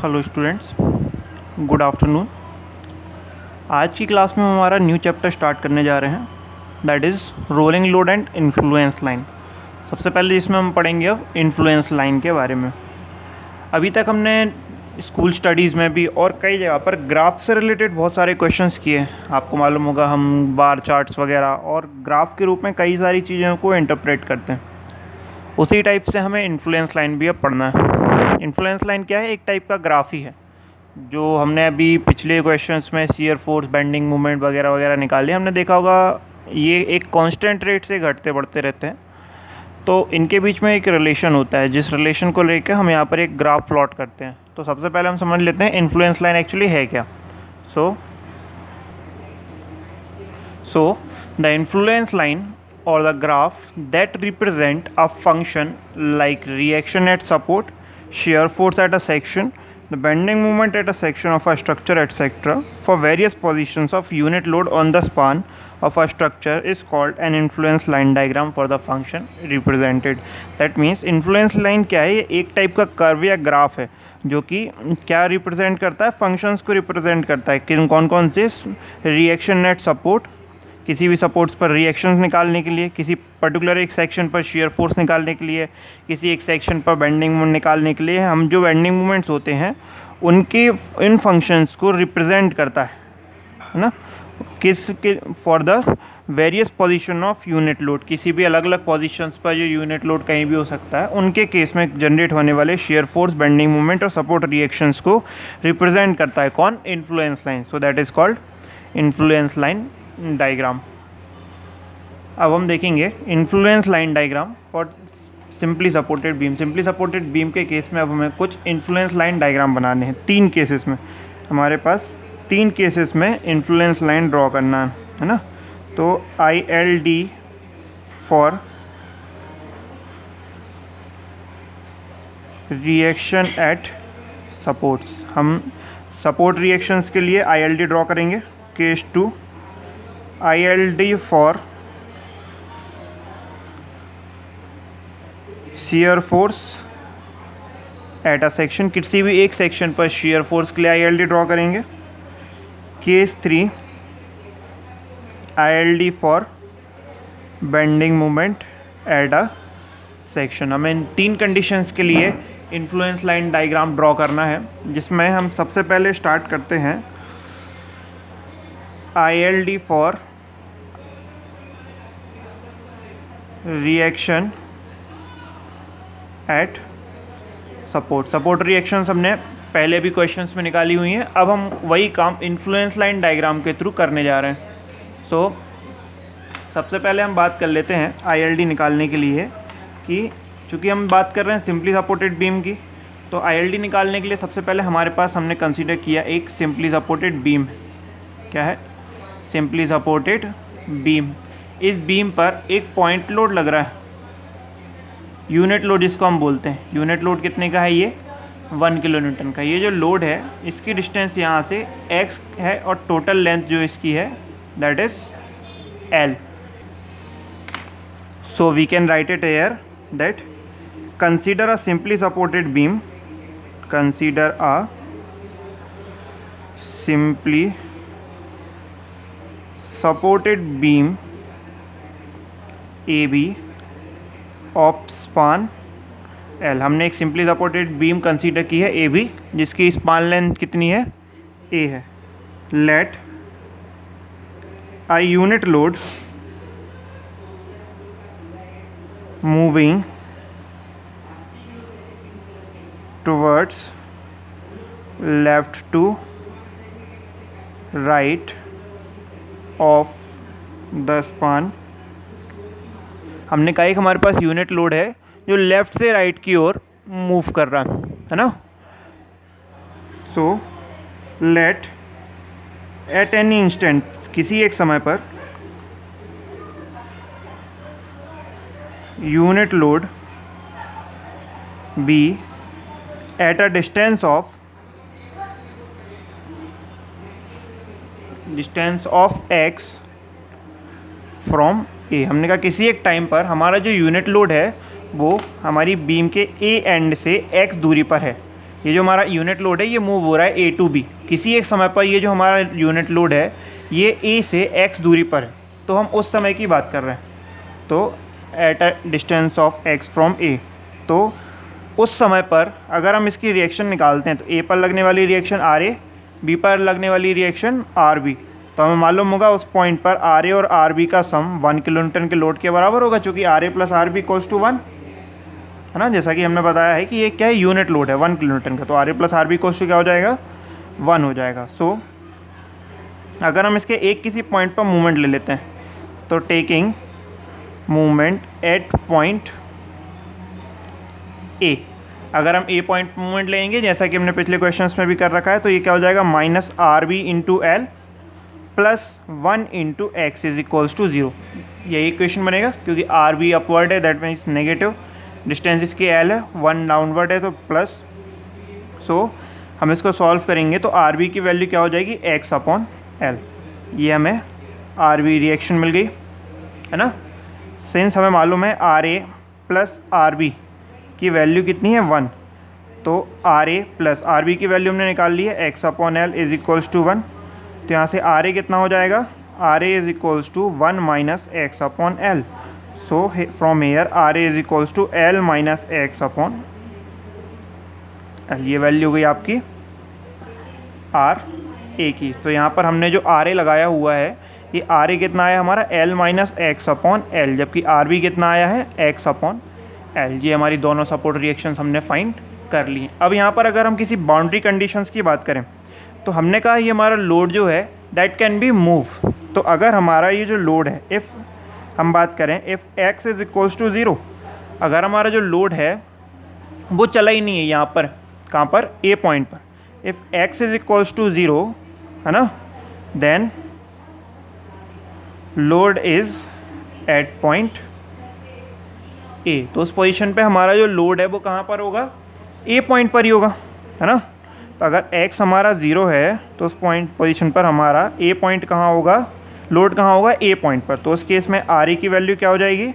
Hello students, good afternoon. आज की class में हम हमारा न्यू चैप्टर स्टार्ट करने जा रहे हैं, that is rolling load and influence line. सबसे पहले इसमें हम पढ़ेंगे अब इन्फ्लुएंस लाइन के बारे में। अभी तक हमने स्कूल स्टडीज़ में भी और कई जगह पर ग्राफ से रिलेटेड बहुत सारे क्वेश्चंस किए हैं। आपको मालूम होगा हम बार चार्ट्स वगैरह और ग्राफ के रूप में कई सारी चीज़ों को इंटरप्रेट करते हैं। उसी टाइप से हमें इन्फ्लुएंस लाइन भी अब पढ़ना है। इन्फ्लुएंस लाइन क्या है? एक टाइप का ग्राफ ही है जो हमने अभी पिछले क्वेश्चंस में शियर फोर्स, बेंडिंग मोमेंट वगैरह वगैरह निकाले। हमने देखा होगा ये एक कांस्टेंट रेट से घटते बढ़ते रहते हैं, तो इनके बीच में एक रिलेशन होता है, जिस रिलेशन को लेकर हम यहाँ पर एक ग्राफ प्लॉट करते हैं। तो सबसे पहले हम समझ लेते हैं इन्फ्लुएंस लाइन एक्चुअली है क्या। So the influence line or the graph that represent a function like reaction at support, shear force at a section, the bending moment at a section of a structure, etc. for various positions of unit load on the span of a structure is called an influence line diagram for the function represented. That means influence line क्या है? ये एक type का curve या graph है जो कि क्या रिप्रेजेंट करता है? फंक्शंस को रिप्रेजेंट करता है। किन कौन कौन से? रिएक्शन एट सपोर्ट, किसी भी सपोर्ट्स पर रिएक्शंस निकालने के लिए, किसी पर्टिकुलर एक सेक्शन पर शियर फोर्स निकालने के लिए, किसी एक सेक्शन पर बेंडिंग मोमेंट निकालने के लिए। हम जो बेंडिंग मोमेंट्स होते हैं उनके इन फंक्शंस को रिप्रेजेंट करता है ना, किसके? For the various position of unit load, किसी भी अलग अलग पोजीशंस पर जो यूनिट लोड कहीं भी हो सकता है उनके केस में जनरेट होने वाले शेयर फोर्स, बेंडिंग मोमेंट और सपोर्ट रिएक्शंस को रिप्रेजेंट करता है कौन? Influence line. So that is called influence line diagram. अब हम देखेंगे influence line diagram for simply supported beam. Simply supported beam के केस में अब हमें कुछ इन्फ्लुएंस लाइन डायग्राम बनाने हैं। 3 केसेस में हमारे पास 3 केसेस में इन्फ्लुएंस लाइन ड्रॉ करना है ना। तो ILD for reaction at supports, हम सपोर्ट रिएक्शंस के लिए ILD ड्रॉ करेंगे। Case 2 ILD for shear force at a section, किसी भी एक सेक्शन पर shear फोर्स के लिए ILD ड्रॉ करेंगे। Case 3 ILD for bending moment at a section. हमें इन 3 कंडीशंस के लिए इन्फ्लुएंस लाइन डायग्राम ड्रॉ करना है, जिसमें हम सबसे पहले स्टार्ट करते हैं ILD for reaction at support. Support reactions हमने पहले भी क्वेश्चंस में निकाली हुई हैं, अब हम वही काम इन्फ्लुएंस लाइन डायग्राम के थ्रू करने जा रहे हैं। सो सबसे पहले हम बात कर लेते हैं ILD निकालने के लिए कि चूँकि हम बात कर रहे हैं सिंपली सपोर्टेड बीम की, तो ILD निकालने के लिए सबसे पहले हमारे पास हमने कंसीडर किया एक सिंपली सपोर्टेड बीम। क्या है? Simply supported beam. इस बीम पर एक पॉइंट लोड लग रहा है, यूनिट लोड जिसको हम बोलते हैं। यूनिट लोड कितने का है? ये 1 किलो न्यूटन का। ये जो लोड है इसकी डिस्टेंस यहाँ से x है और टोटल लेंथ जो इसकी है that is L। So we can write it here that consider a simply supported beam, consider a simply supported beam AB of span L। हमने एक सिंपली सपोर्टेड बीम कंसीडर की है AB, जिसकी span length कितनी है? A है। Let a unit load moving towards left to right of the span. हमने कहा एक हमारे पास यूनिट लोड है जो लेफ़्ट से राइट की ओर मूव कर रहा है ना। So let at any instant, किसी एक समय पर unit load be at a distance of x from A. हमने कहा किसी एक टाइम पर हमारा जो यूनिट लोड है वो हमारी बीम के ए एंड से x दूरी पर है। ये जो हमारा यूनिट लोड है ये मूव हो रहा है ए टू बी। किसी एक समय पर ये जो हमारा यूनिट लोड है ये ए से एक्स दूरी पर है, तो हम उस समय की बात कर रहे हैं। तो at a distance of X from A, तो उस समय पर अगर हम इसकी रिएक्शन निकालते हैं तो ए पर लगने वाली रिएक्शन आर ए, बी पर लगने वाली रिएक्शन आर बी, तो हमें मालूम होगा उस पॉइंट पर आर ए और आर बी का सम 1 किलोन्यूटन के लोड के बराबर होगा, चूँकि R A plus R B equals to 1 है ना। जैसा कि हमने बताया है कि ये क्या है, यूनिट लोड है 1 किलोन्यूटन का, तो R A plus R B equals to क्या हो जाएगा, 1 हो जाएगा। सो अगर हम इसके एक किसी पॉइंट पर मूवमेंट ले लेते हैं, तो टेकिंग मूवमेंट एट पॉइंट ए, अगर हम ए पॉइंट मूवमेंट लेंगे जैसा कि हमने पिछले क्वेश्चंस में भी कर रखा है, तो ये क्या हो जाएगा, minus R B into L plus 1 into X is equals to 0। यही इक्वेशन बनेगा, क्योंकि आर बी अपवर्ड है दैट मीन्स नेगेटिव, डिस्टेंस इसकी एल है, 1 डाउनवर्ड है तो प्लस। सो हम इसको सॉल्व करेंगे तो आर बी की वैल्यू क्या हो जाएगी, एक्स अपॉन एल। ये हमें आर बी रिएक्शन मिल गई है ना। सिंस हमें मालूम है R A plus R B की वैल्यू कितनी है 1, तो R A plus R B की वैल्यू हमने निकाल ली है, X upon L is equals to 1। तो यहाँ से आर ए कितना हो जाएगा, R A is equals to 1 minus X upon L. So from here R A is equals to L minus X upon L. ये वैल्यू हो गई आपकी आर ए की। तो यहाँ पर हमने जो आर ए लगाया हुआ है, ये आर ए कितना आया हमारा, L minus X upon L, जबकि आर बी कितना आया है, एक्स अपॉन एल। ये हमारी दोनों सपोर्ट रिएक्शंस हमने फाइंड कर ली। अब यहाँ पर अगर हम किसी बाउंड्री कंडीशंस की बात करें, तो हमने कहा ये हमारा लोड जो है दैट कैन बी मूव। तो अगर हमारा ये जो लोड है, इफ़ हम बात करें if X is equals to 0, अगर हमारा जो लोड है वो चला ही नहीं है यहाँ पर, कहाँ पर, ए पॉइंट पर, if X is equals to 0 है ना, then load is at point A. तो उस पोजीशन पे हमारा जो लोड है वो कहाँ पर होगा, ए पॉइंट पर ही होगा है ना। तो अगर x हमारा 0 है तो उस पॉइंट पोजीशन पर हमारा ए पॉइंट कहाँ होगा, लोड कहाँ होगा, ए पॉइंट पर। तो उस केस में आर ए की वैल्यू क्या हो जाएगी,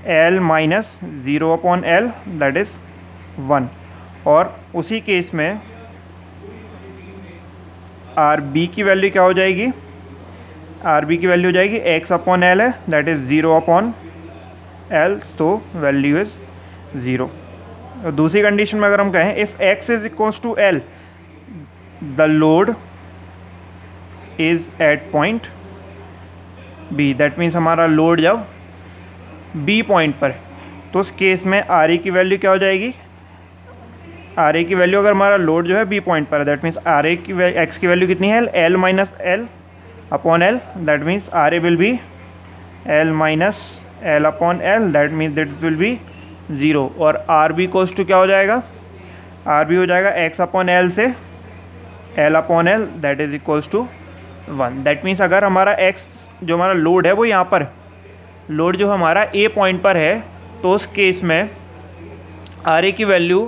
L minus 0 upon L that is 1। और उसी केस में आर बी की वैल्यू क्या हो जाएगी, आर बी की वैल्यू हो जाएगी एक्स अपॉन एल है दैट इज़ 0 अपॉन एल, तो वैल्यू इज़ 0। दूसरी कंडीशन में अगर हम कहें if X is equals to L the load is at point B, that means हमारा लोड जब बी पॉइंट पर है, तो उस केस में आर ए की वैल्यू क्या हो जाएगी, आर ए की वैल्यू अगर हमारा लोड जो है बी पॉइंट पर है दैट मीन्स आर ए की एक्स की वैल्यू कितनी है, L minus L upon L, that means R A will be L minus L upon L, that means that will be 0। और आर बी कोस टू क्या हो जाएगा, आर बी हो जाएगा एक्स अपॉन एल से L upon L that is equals to 1। That means अगर हमारा x जो हमारा लोड है वो यहाँ पर, लोड जो हमारा ए पॉइंट पर है, तो उस केस में आर ए की वैल्यू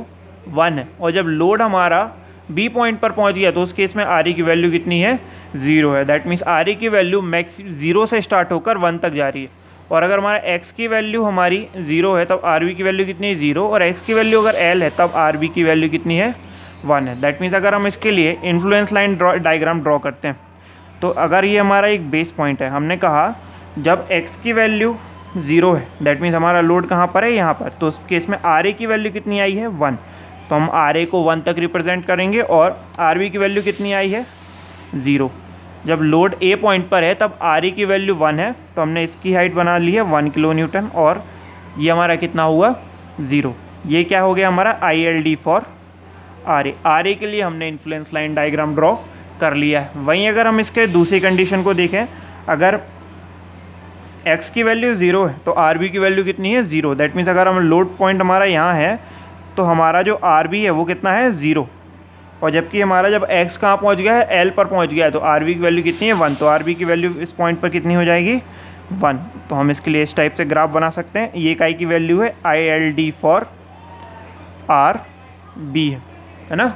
1 है, और जब लोड हमारा बी पॉइंट पर पहुँच गया तो उस केस में आर ए की वैल्यू कितनी है, 0 है। दैट मीन्स आर ए की वैल्यू मैक्स 0 से स्टार्ट होकर 1 तक जा रही है। और अगर हमारा x की वैल्यू हमारी 0 है तब आर बी की वैल्यू कितनी है, 0, और x की वैल्यू अगर l है तब आर बी की वैल्यू कितनी है, 1 है। दैट मीन्स अगर हम इसके लिए इन्फ्लुएंस लाइन डायग्राम ड्रॉ करते हैं, तो अगर ये हमारा एक बेस पॉइंट है, हमने कहा जब x की वैल्यू 0 है दैट मीन्स हमारा लोड कहाँ पर है, यहाँ पर, तो उस केस में आर ए की वैल्यू कितनी आई है, 1। तो हम आर ए को 1 तक रिप्रेजेंट करेंगे, और आर बी की वैल्यू कितनी आई है, 0। जब लोड ए पॉइंट पर है तब आर ए की वैल्यू 1 है, तो हमने इसकी हाइट बना ली है 1 किलो न्यूटन, और ये हमारा कितना हुआ, 0। ये क्या हो गया हमारा I L D for R A. R A के लिए हमने इन्फ्लुएंस लाइन डायग्राम ड्रॉ कर लिया है। वहीं अगर हम इसके दूसरी कंडीशन को देखें, अगर x की वैल्यू 0 है तो आर बी की वैल्यू कितनी है, 0। दैट मीन्स अगर हम लोड पॉइंट हमारा यहाँ है तो हमारा जो आर बी है वो कितना है, 0। और जबकि हमारा जब x कहाँ पहुँच गया है, l पर पहुँच गया है, तो आर बी की वैल्यू कितनी है, 1। तो आर बी की वैल्यू इस पॉइंट पर कितनी हो जाएगी, 1। तो हम इसके लिए इस टाइप से ग्राफ बना सकते हैं। ये इकाई की वैल्यू है I L D for R B है ना।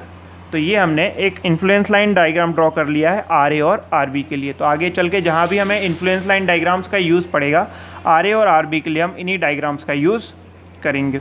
तो ये हमने एक इन्फ्लुएंस लाइन डायग्राम ड्रॉ कर लिया है आर ए और आर बी के लिए। तो आगे चल के जहाँ भी हमें इन्फ्लुएंस लाइन डायग्राम्स का यूज़ पड़ेगा आर ए और आर बी के लिए, हम इन्हीं डायग्राम्स का यूज़ करेंगे।